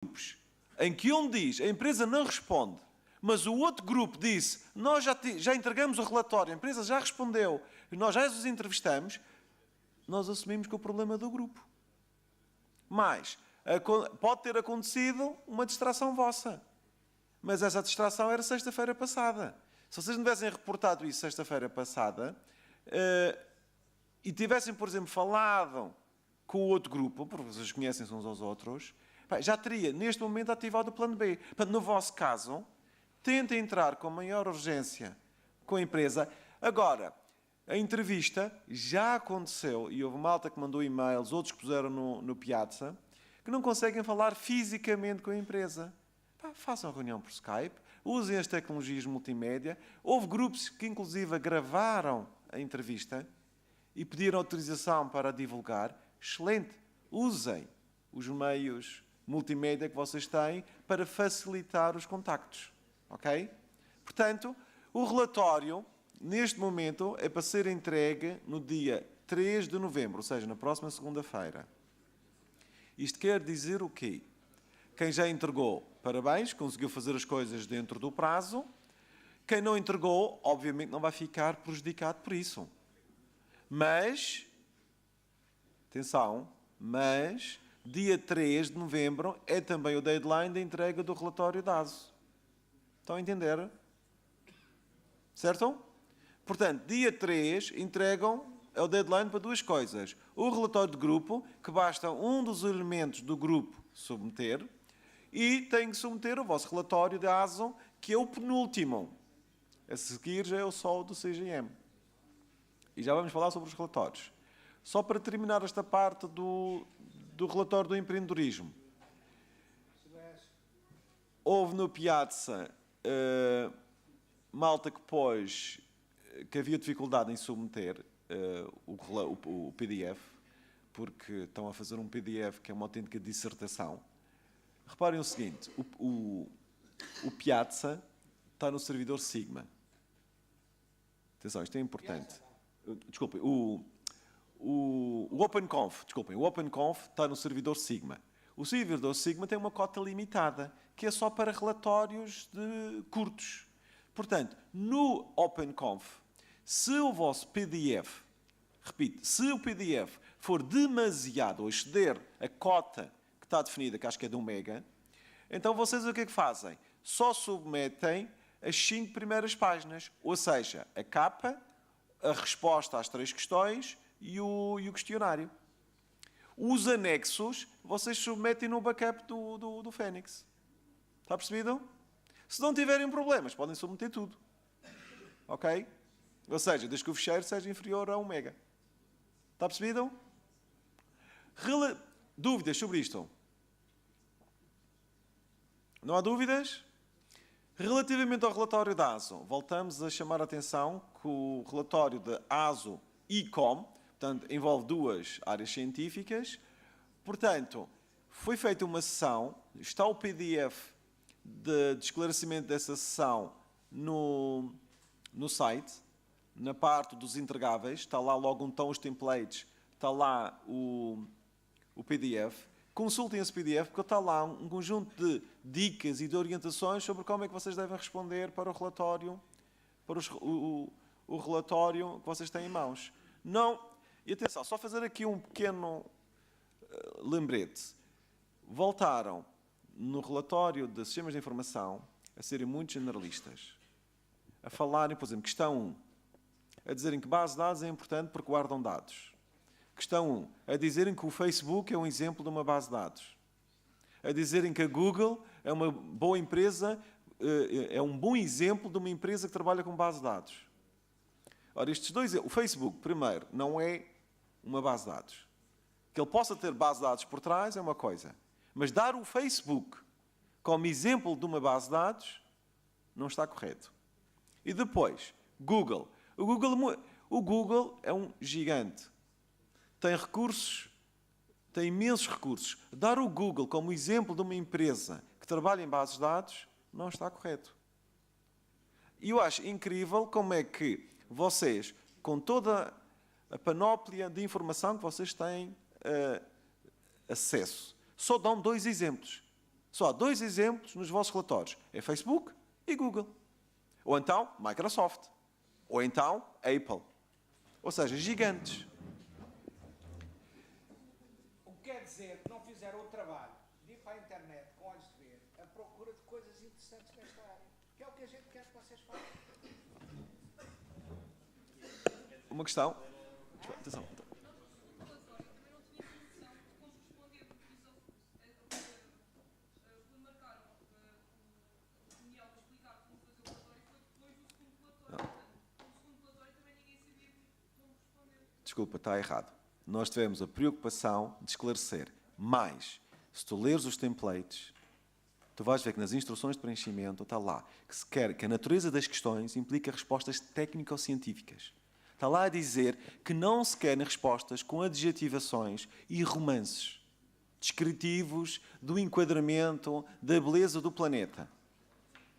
grupos em que um diz, a empresa não responde, mas o outro grupo disse, nós já entregamos o relatório, a empresa já respondeu, nós já os entrevistamos, nós assumimos que o problema é do grupo. Mas pode ter acontecido uma distração vossa. Mas essa distração era sexta-feira passada. Se vocês não tivessem reportado isso sexta-feira passada e tivessem, por exemplo, falado com o outro grupo, porque vocês conhecem-se uns aos outros, já teria, neste momento, ativado o plano B. Portanto, no vosso caso, tentem entrar com maior urgência com a empresa. Agora, a entrevista já aconteceu, e houve malta que mandou e-mails, outros que puseram no Piazza, que não conseguem falar fisicamente com a empresa. Façam reunião por Skype, usem as tecnologias multimédia. Houve grupos que, inclusive, gravaram a entrevista e pediram autorização para divulgar. Excelente! Usem os meios multimédia que vocês têm para facilitar os contactos. Ok? Portanto, o relatório, neste momento, é para ser entregue no dia 3 de novembro, ou seja, na próxima segunda-feira. Isto quer dizer o quê? Quem já entregou, parabéns, conseguiu fazer as coisas dentro do prazo. Quem não entregou, obviamente, não vai ficar prejudicado por isso. Mas, atenção, dia 3 de novembro é também o deadline da entrega do relatório da ASO. Estão a entender? Certo? Portanto, dia 3 entregam, é o deadline para duas coisas. O relatório de grupo, que basta um dos elementos do grupo submeter, e tem que submeter o vosso relatório da ASO, que é o penúltimo. A seguir já é só o do CGM. E já vamos falar sobre os relatórios. Só para terminar esta parte do relatório do empreendedorismo. Houve no Piazza malta que pôs que havia dificuldade em submeter o PDF, porque estão a fazer um PDF que é uma autêntica dissertação. Reparem o seguinte, o Piazza está no servidor Sigma. Atenção, isto é importante. Desculpem, o OpenConf, o OpenConf está no servidor Sigma. O servidor Sigma tem uma cota limitada, que é só para relatórios curtos. Portanto, no OpenConf, se o vosso PDF, repito, se o PDF for demasiado ou exceder a cota que está definida, que acho que é de 1 mega, então vocês o que é que fazem? Só submetem as 5 primeiras páginas, ou seja, a capa, a resposta às 3 questões e o questionário. Os anexos, vocês submetem no backup do Fênix. Está percebido? Se não tiverem problemas, podem submeter tudo. Ok? Ou seja, desde que o fecheiro seja inferior a 1 mega. Está percebido? Dúvidas sobre isto? Não há dúvidas? Relativamente ao relatório da ASO, voltamos a chamar a atenção que o relatório da ASO ICOM, portanto, envolve 2 áreas científicas. Portanto, foi feita uma sessão, está o PDF de esclarecimento dessa sessão no site, na parte dos entregáveis, está lá logo onde estão os templates, está lá o PDF. Consultem esse PDF, porque está lá um conjunto de dicas e de orientações sobre como é que vocês devem responder para o relatório, para o relatório que vocês têm em mãos. Não, e atenção, só fazer aqui um pequeno lembrete. Voltaram, no relatório de sistemas de informação, a serem muito generalistas. A falarem, por exemplo, questão 1, a dizerem que base de dados é importante porque guardam dados. Questão 1, a dizerem que o Facebook é um exemplo de uma base de dados. A dizerem que a Google é uma boa empresa, é um bom exemplo de uma empresa que trabalha com base de dados. Ora, estes dois, o Facebook, primeiro, não é uma base de dados. Que ele possa ter base de dados por trás é uma coisa. Mas dar o Facebook como exemplo de uma base de dados não está correto. E depois, Google. O Google é um gigante. Tem recursos, tem imensos recursos. Dar o Google como exemplo de uma empresa que trabalha em bases de dados não está correto. E eu acho incrível como é que vocês, com toda a panóplia de informação que vocês têm acesso, só dão 2 exemplos. Só há 2 exemplos nos vossos relatórios. É Facebook e Google. Ou então Microsoft. Ou então Apple. Ou seja, gigantes. O que quer dizer que não fizeram o trabalho de ir para a internet com olhos de ver à procura de coisas interessantes nesta área. Que é o que a gente quer que vocês façam. Uma questão. Atenção. Desculpa, está errado. Nós tivemos a preocupação de esclarecer. Mas, se tu leres os templates, tu vais ver que nas instruções de preenchimento está lá que se quer que a natureza das questões implica respostas técnico-científicas. Está lá a dizer que não se querem respostas com adjetivações e romances descritivos do enquadramento da beleza do planeta.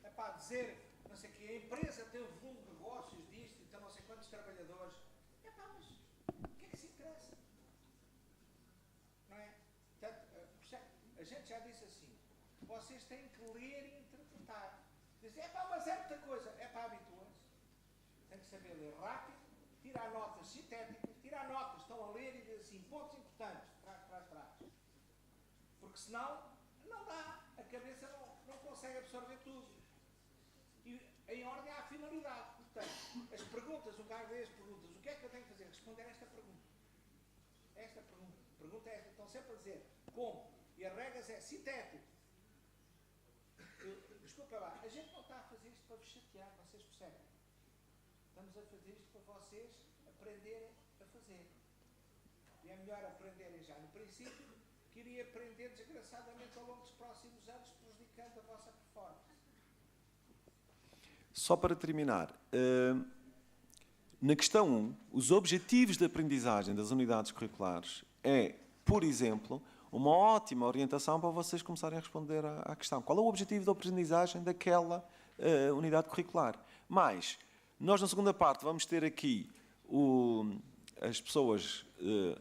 É para dizer, não sei o que, a empresa tem um volume de negócios disto, então não sei quantos trabalhadores. É pá, mas o que é que se interessa? Não é? Portanto, a gente já disse assim, vocês têm que ler e interpretar. Dizem, é pá, mas é muita coisa. É pá, habituem-se. Tem que saber ler rápido, tirar notas sintéticas, tirar notas, estão a ler e dizer assim, pontos importantes, trás. Porque senão, não dá. A cabeça não consegue absorver tudo. E em ordem à finalidade. Portanto, as perguntas, um gajo vê as perguntas, o que é que eu tenho que fazer? Responder esta pergunta. Esta pergunta. Pergunta é esta. Estão sempre a dizer como. E as regras é sintético. Desculpa lá, a gente não está a fazer isto para vos chatear, vocês percebem? Estamos a fazer isto para vocês aprenderem a fazer. E é melhor aprenderem já no princípio que iria aprender desgraçadamente ao longo dos próximos anos, prejudicando a vossa performance. Só para terminar, na questão 1, os objetivos de aprendizagem das unidades curriculares é, por exemplo, uma ótima orientação para vocês começarem a responder à questão. Qual é o objetivo da aprendizagem daquela unidade curricular? Mas, nós na segunda parte vamos ter aqui as pessoas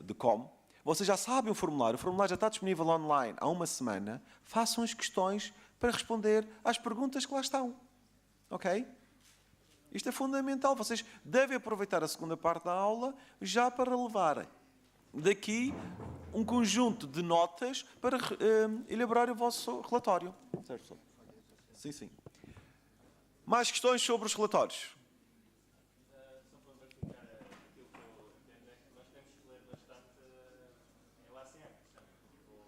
de como. Vocês já sabem o formulário já está disponível online há uma semana. Façam as questões para responder às perguntas que lá estão. Ok? Isto é fundamental. Vocês devem aproveitar a segunda parte da aula já para levarem daqui um conjunto de notas para elaborar o vosso relatório. Certo? Sim, sim. Mais questões sobre os relatórios?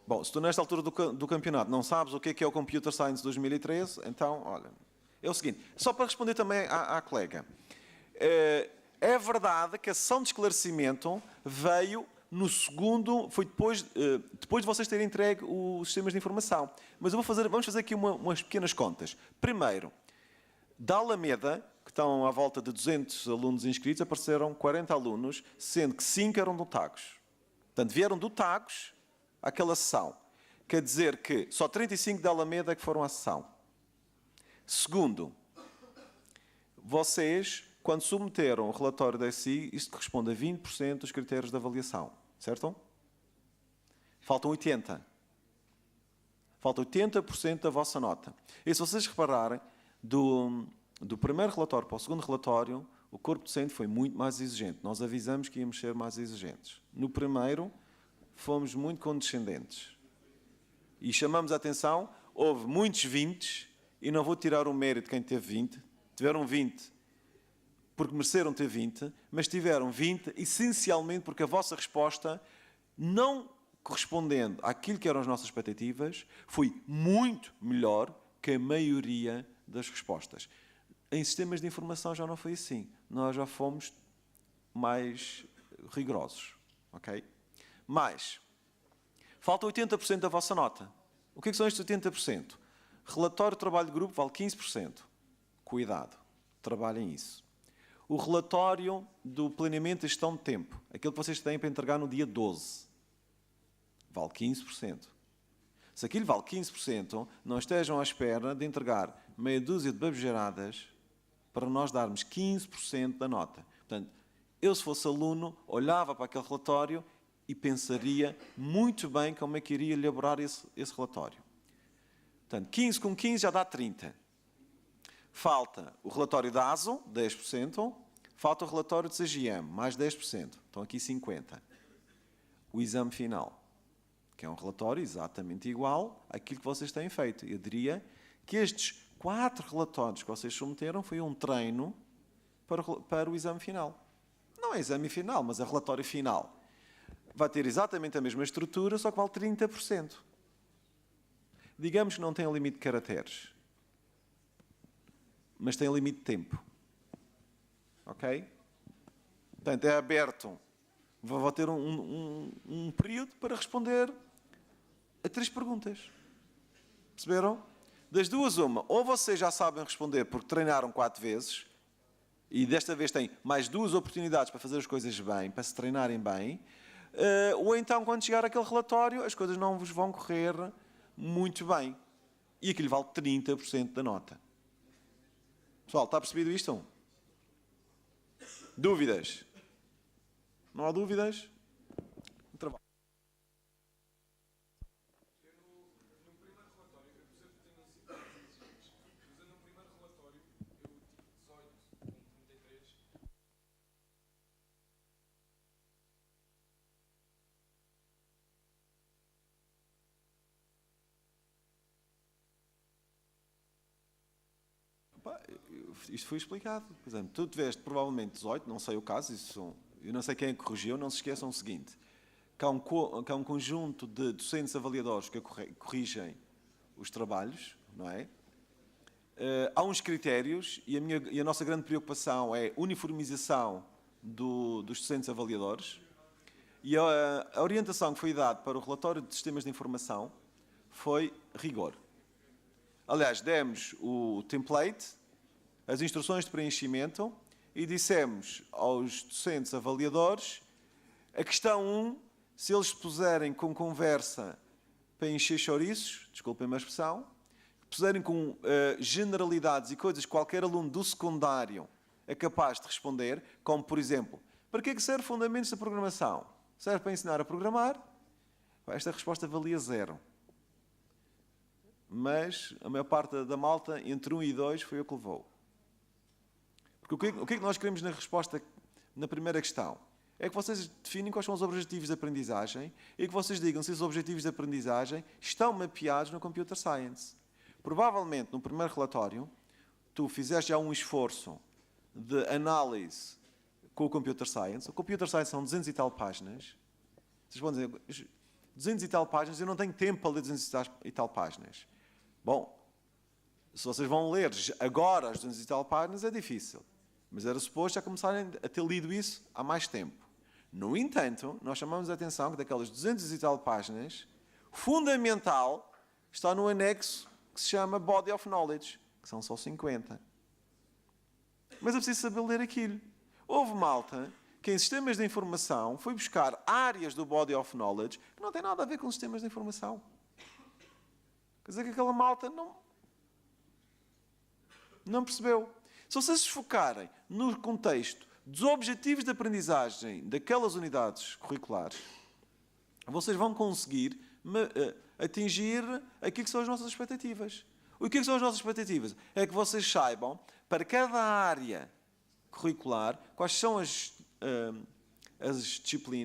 Bom, se tu nesta altura do campeonato não sabes o que é o Computer Science 2013, então, olha, é o seguinte, só para responder também à colega, é verdade que a sessão de esclarecimento veio no segundo, foi depois de vocês terem entregue os sistemas de informação. Mas vamos fazer aqui umas pequenas contas. Primeiro, da Alameda, que estão à volta de 200 alunos inscritos, apareceram 40 alunos, sendo que 5 eram do Tagus. Portanto, vieram do Tagus àquela sessão. Quer dizer que só 35 da Alameda é que foram à sessão. Segundo, vocês, quando submeteram o relatório da SI, isto corresponde a 20% dos critérios de avaliação, certo? Faltam 80%. Falta 80% da vossa nota. E se vocês repararem, do primeiro relatório para o segundo relatório, o corpo docente foi muito mais exigente. Nós avisamos que íamos ser mais exigentes. No primeiro, fomos muito condescendentes. E chamamos a atenção, houve muitos 20, e não vou tirar o mérito de quem teve 20, tiveram 20 porque mereceram ter 20, mas tiveram 20 essencialmente porque a vossa resposta, não correspondendo àquilo que eram as nossas expectativas, foi muito melhor que a maioria das respostas. Em sistemas de informação já não foi assim. Nós já fomos mais rigorosos. Ok? Mas, falta 80% da vossa nota. O que são estes 80%? Relatório de trabalho de grupo vale 15%. Cuidado, trabalhem isso. O relatório do planeamento e gestão de tempo, aquele que vocês têm para entregar no dia 12, vale 15%. Se aquilo vale 15%, não estejam à espera de entregar meia dúzia de babujaradas para nós darmos 15% da nota. Portanto, eu, se fosse aluno, olhava para aquele relatório e pensaria muito bem como é que iria elaborar esse relatório. Portanto, 15 com 15 já dá 30. Falta o relatório da ASO, 10%. Falta o relatório de CGM, mais 10%. Estão aqui 50%. O exame final, que é um relatório exatamente igual àquilo que vocês têm feito. Eu diria que estes 4 relatórios que vocês submeteram foi um treino para o exame final. Não é exame final, mas é relatório final. Vai ter exatamente a mesma estrutura, só que vale 30%. Digamos que não tem limite de caracteres, mas tem limite de tempo. Ok? Portanto, é aberto. Vou ter um período para responder a 3 perguntas. Perceberam? Das duas, uma. Ou vocês já sabem responder porque treinaram 4 vezes e desta vez têm mais 2 oportunidades para fazer as coisas bem, para se treinarem bem. Ou então, quando chegar aquele relatório, as coisas não vos vão correr muito bem. E aquilo vale 30% da nota. Pessoal, está percebido isto? Dúvidas? Não há dúvidas? Trabalho. No primeiro relatório, eu percebo que tenho sido exigentes, mas no primeiro relatório, eu tive 18 com 33. Isto foi explicado. Por exemplo, tu tiveste provavelmente 18, não sei o caso, eu não sei quem é que corrigiu, não se esqueçam o seguinte, que há um conjunto de docentes avaliadores que corrigem os trabalhos, não é? Há uns critérios e a nossa grande preocupação é a uniformização dos docentes avaliadores e a orientação que foi dada para o relatório de sistemas de informação foi rigor. Aliás, demos o template, as instruções de preenchimento e dissemos aos docentes avaliadores a questão 1, se eles puserem com conversa para encher chouriços, desculpem a expressão, puserem com generalidades e coisas que qualquer aluno do secundário é capaz de responder, como, por exemplo, para que é que serve fundamentos da programação? Serve para ensinar a programar? Esta resposta valia 0. Mas a maior parte da malta, entre 1 e 2, foi o que levou. Porque o que é que nós queremos na resposta, na primeira questão? É que vocês definem quais são os objetivos de aprendizagem e que vocês digam se os objetivos de aprendizagem estão mapeados no Computer Science. Provavelmente, no primeiro relatório, tu fizeste já um esforço de análise com o Computer Science. O Computer Science são 200 e tal páginas. Vocês vão dizer, 200 e tal páginas, eu não tenho tempo para ler 200 e tal páginas. Bom, se vocês vão ler agora as 200 e tal páginas, é difícil. Mas era suposto já começarem a ter lido isso há mais tempo. No entanto, nós chamamos a atenção que daquelas 200 e tal páginas, fundamental está no anexo que se chama Body of Knowledge, que são só 50. Mas é preciso saber ler aquilo. Houve malta que em sistemas de informação foi buscar áreas do Body of Knowledge que não têm nada a ver com sistemas de informação. Quer dizer que aquela malta não percebeu. Se vocês se focarem no contexto dos objetivos de aprendizagem daquelas unidades curriculares, vocês vão conseguir atingir aquilo que são as nossas expectativas. O que são as nossas expectativas? É que vocês saibam, para cada área curricular, quais são as disciplinas